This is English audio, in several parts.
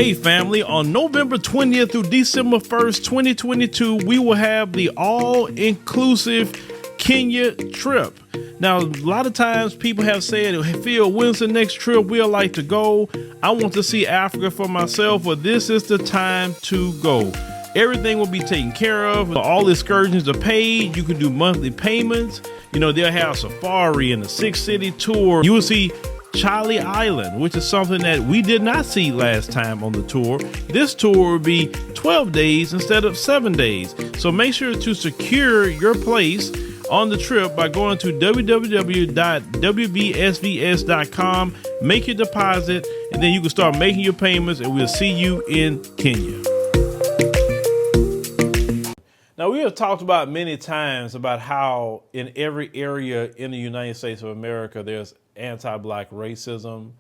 Hey family, on November 20th through December 1st, 2022, we will have the all-inclusive Kenya trip. Now, a lot of times people have said, hey, Phil, when's the next trip we'd like to go? I want to see Africa for myself, but this is the time to go. Everything will be taken care of. All excursions are paid. You can do monthly payments. You know, they'll have safari and a 6-city tour. You will see Charlie Island, which is something that we did not see last time on the tour. This tour will be 12 days instead of 7 days. So make sure to secure your place on the trip by going to www.wbsvs.com, make your deposit, and then you can start making your payments, and we'll see you in Kenya. Now, we have talked about many times about how in every area in the United States of America, there's anti-Black racism.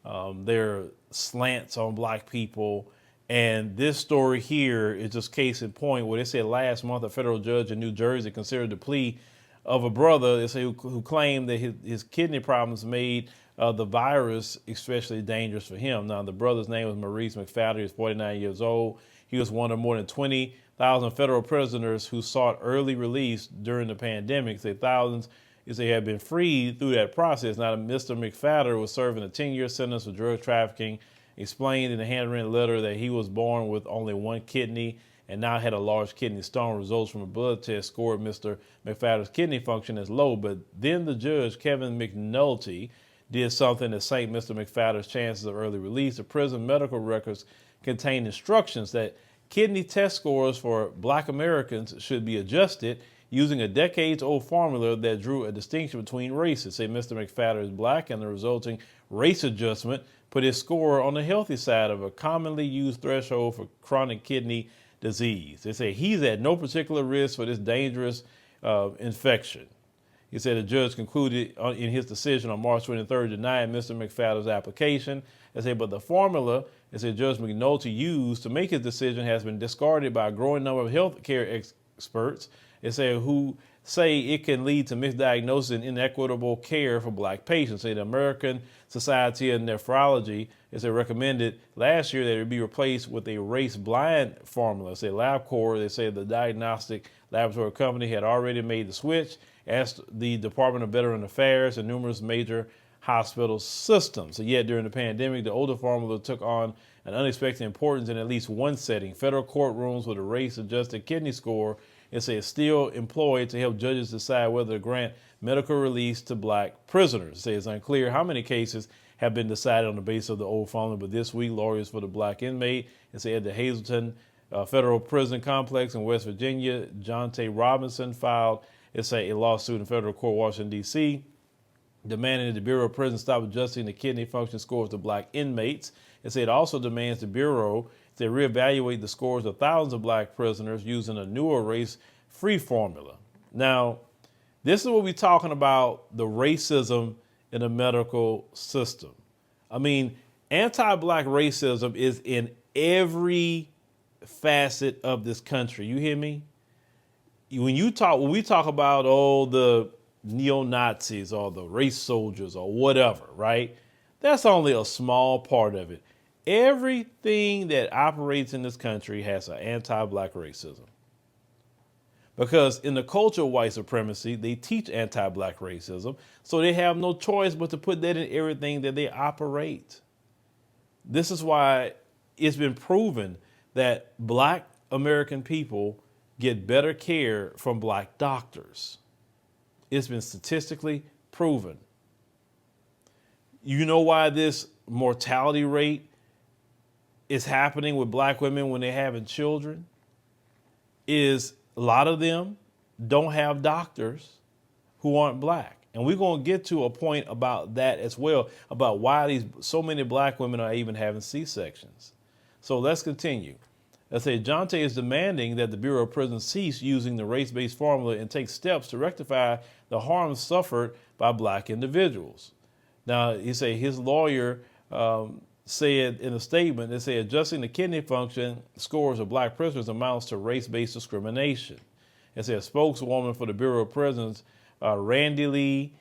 There are slants on Black people. And this story here is just case in point where they said last month a federal judge in New Jersey considered the plea of a brother they say, who claimed that his kidney problems made the virus especially dangerous for him. Now, the brother's name was Maurice McFadden. He was 49 years old. He was one of more than 20,000 federal prisoners who sought early release during the pandemic. Say thousands they had been freed through that process. Now, Mr. McFadden was serving a 10-year sentence for drug trafficking, explained in a handwritten letter that he was born with only one kidney and now had a large kidney stone. Results from a blood test scored Mr. McFadden's kidney function as low, but then the judge, Kevin McNulty, did something that sank Mr. McFadden's chances of early release. The prison medical records contain instructions that kidney test scores for Black Americans should be adjusted using a decades-old formula that drew a distinction between races. Say Mr. McFadden is Black, and the resulting race adjustment put his score on the healthy side of a commonly used threshold for chronic kidney disease. They say he's at no particular risk for this dangerous infection. He said the judge concluded in his decision on March 23rd denying Mr. McFadden's application. They say, but the formula, they said Judge McNulty used to make his decision has been discarded by a growing number of health care experts. They say who say it can lead to misdiagnosis and inequitable care for Black patients. Say the American Society of Nephrology recommended last year that it be replaced with a race-blind formula. Say LabCorp, they say the diagnostic laboratory company had already made the switch, as the Department of Veteran Affairs and numerous major hospital systems. So yet during the pandemic, the older formula took on an unexpected importance in at least one setting. Federal courtrooms with a race-adjusted kidney score is still employed to help judges decide whether to grant medical release to Black prisoners. It's unclear how many cases have been decided on the basis of the old formula, but this week, lawyers for the Black inmate at the Hazleton Federal Prison Complex in West Virginia, Jonte Robinson, filed a lawsuit in federal court, Washington, D.C., demanding that the Bureau of Prisons stop adjusting the kidney function scores of Black inmates. It also demands the Bureau to reevaluate the scores of thousands of Black prisoners using a newer race-free formula. Now, this is what we're talking about, the racism in the medical system. I mean, anti-Black racism is in every facet of this country. You hear me? When we talk about, the neo-Nazis or the race soldiers or whatever, right? That's only a small part of it. Everything that operates in this country has an anti-Black racism. Because in the culture of white supremacy, they teach anti-Black racism, so they have no choice but to put that in everything that they operate. This is why it's been proven that Black American people get better care from Black doctors. It's been statistically proven. You know why this mortality rate is happening with Black women when they're having children? Is a lot of them don't have doctors who aren't Black. And we're going to get to a point about that as well, about why so many Black women are even having C-sections. So let's continue. Jonte is demanding that the Bureau of Prisons cease using the race-based formula and take steps to rectify the harm suffered by Black individuals. Now, his lawyer said in a statement, adjusting the kidney function scores of Black prisoners amounts to race-based discrimination. A spokeswoman for the Bureau of Prisons, Randy Lee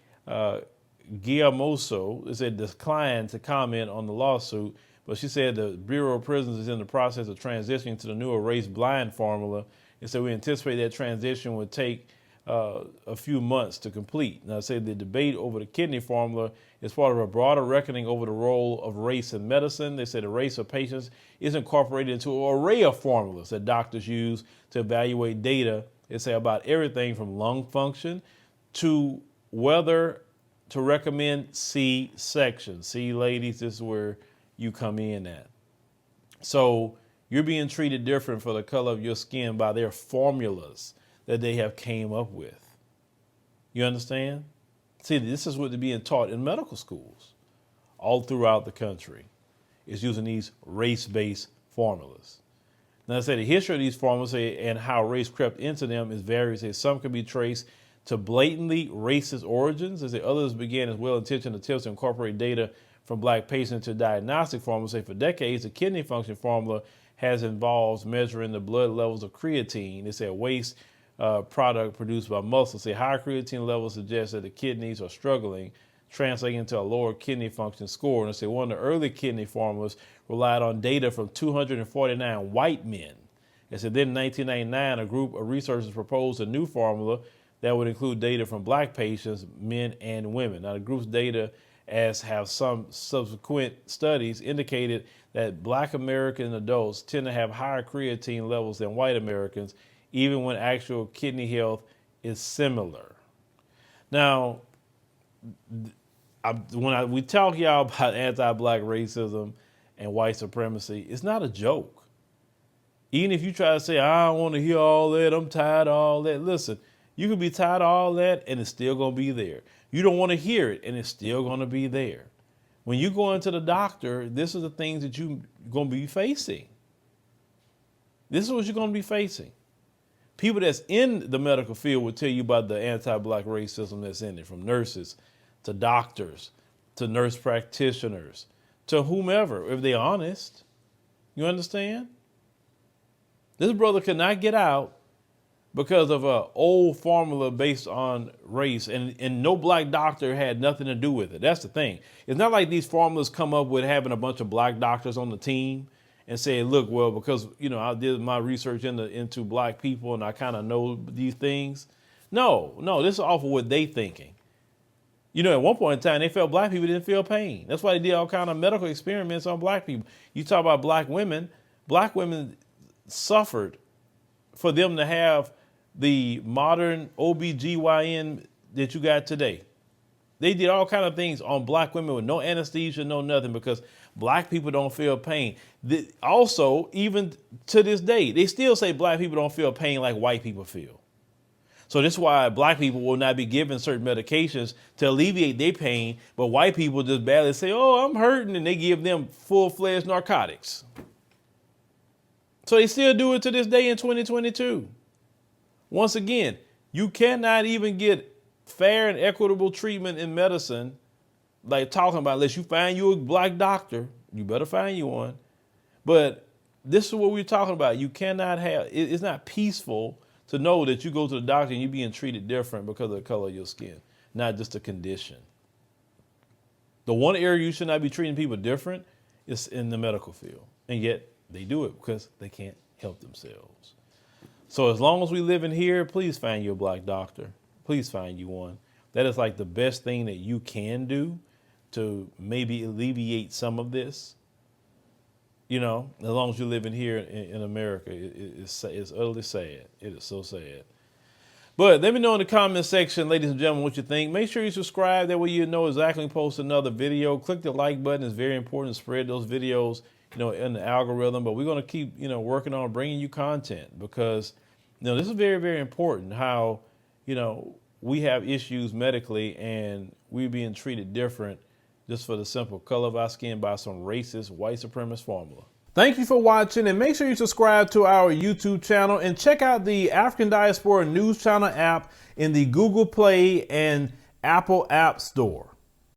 Guillamoso, declined to comment on the lawsuit, But she said the Bureau of Prisons is in the process of transitioning to the newer race-blind formula. And so we anticipate that transition would take a few months to complete. Now, I say the debate over the kidney formula is part of a broader reckoning over the role of race in medicine. They say the race of patients is incorporated into an array of formulas that doctors use to evaluate data. They say about everything from lung function to whether to recommend C-section. See, ladies, this is where you come in at. So you're being treated different for the color of your skin by their formulas that they have came up with. You understand? See, this is what they're being taught in medical schools all throughout the country, is using these race-based formulas. Now, I say the history of these formulas and how race crept into them is various. Some can be traced to blatantly racist origins. As others began as well-intentioned attempts to incorporate data from black patients into diagnostic formulas. Say for decades, the kidney function formula has involved measuring the blood levels of creatine. It's a waste product produced by muscle. Say higher creatine levels suggest that the kidneys are struggling, translating into a lower kidney function score. And say one of the early kidney formulas relied on data from 249 white men. And so then in 1999, a group of researchers proposed a new formula that would include data from black patients, men and women. Now the group's data, as have some subsequent studies, indicated that black American adults tend to have higher creatine levels than white Americans, even when actual kidney health is similar. Now, when we talk y'all about anti-black racism and white supremacy, it's not a joke. Even if you try to say, I don't want to hear all that, I'm tired of all that. Listen, you can be tired of all that and it's still going to be there. You don't want to hear it and it's still going to be there. When you go into the doctor, this is the things that you're going to be facing. This is what you're going to be facing. People that's in the medical field will tell you about the anti-black racism that's in it, from nurses to doctors to nurse practitioners to whomever, if they're honest. You understand? This brother could not get out because of an old formula based on race, and no black doctor had nothing to do with it. That's the thing. It's not like these formulas come up with having a bunch of black doctors on the team and say, look, well, because, I did my research into black people and I kind of know these things. No, this is off of what they thinking. At one point in time, they felt black people didn't feel pain. That's why they did all kind of medical experiments on black people. You talk about black women suffered for them to have the modern OBGYN that you got today. They did all kind of things on black women with no anesthesia, no nothing, because black people don't feel pain. Also, even to this day, they still say black people don't feel pain like white people feel. So this is why black people will not be given certain medications to alleviate their pain, but white people just badly say, oh, I'm hurting, and they give them full-fledged narcotics. So they still do it to this day in 2022. Once again, you cannot even get fair and equitable treatment in medicine, like talking about, unless you find you a black doctor. You better find you one. But this is what we're talking about. You cannot have, it's not peaceful to know that you go to the doctor and you're being treated different because of the color of your skin, not just a condition. The one area you should not be treating people different is in the medical field. And yet they do it because they can't help themselves. So as long as we live in here, please find you a black doctor. Please find you one. That is like the best thing that you can do to maybe alleviate some of this. As long as you live in here in America, it's utterly sad. It is so sad. But let me know in the comment section, ladies and gentlemen, what you think. Make sure you subscribe. That way you know exactly when we post another video. Click the like button. It's very important to spread those videos, in the algorithm. But we're going to keep, working on bringing you content because, this is very, very important how, we have issues medically and we're being treated different just for the simple color of our skin by some racist white supremacist formula. Thank you for watching, and make sure you subscribe to our YouTube channel and check out the African Diaspora News Channel app in the Google Play and Apple App Store.